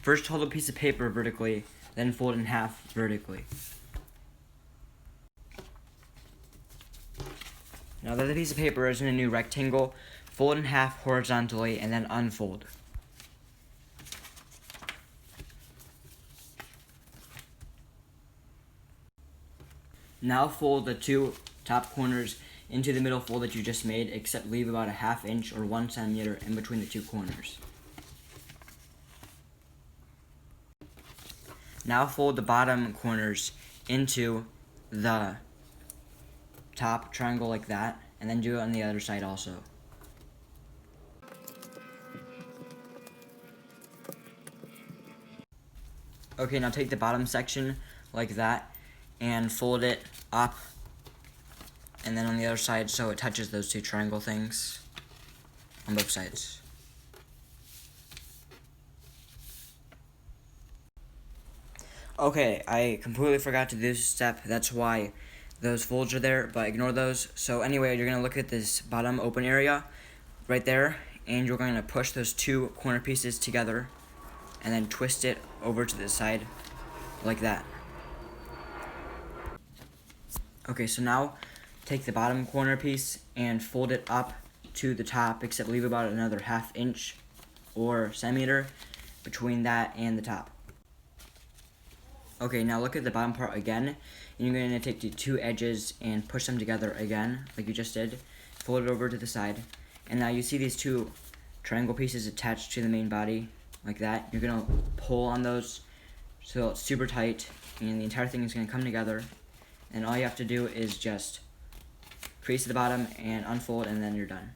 First hold a piece of paper vertically, then fold it in half vertically. Now that the piece of paper is in a new rectangle, fold it in half horizontally and then unfold. Now fold the two top corners into the middle fold that you just made, except leave about a 1/2 inch or 1 centimeter in between the two corners. Now fold the bottom corners into the top triangle like that, and then do it on the other side also. Okay, now take the bottom section like that and fold it up and then on the other side so it touches those two triangle things on both sides. Okay, I completely forgot to do this step. That's why those folds are there, but ignore those. So anyway, you're going to look at this bottom open area right there, and you're going to push those two corner pieces together and then twist it over to the side like that. Okay, so now take the bottom corner piece and fold it up to the top, except leave about another 1/2 inch or centimeter between that and the top. Okay, now look at the bottom part again, and you're going to take the two edges and push them together again, like you just did. Fold it over to the side, and now you see these two triangle pieces attached to the main body, like that. You're going to pull on those so it's super tight, and the entire thing is going to come together, and all you have to do is just crease at the bottom and unfold, and then you're done.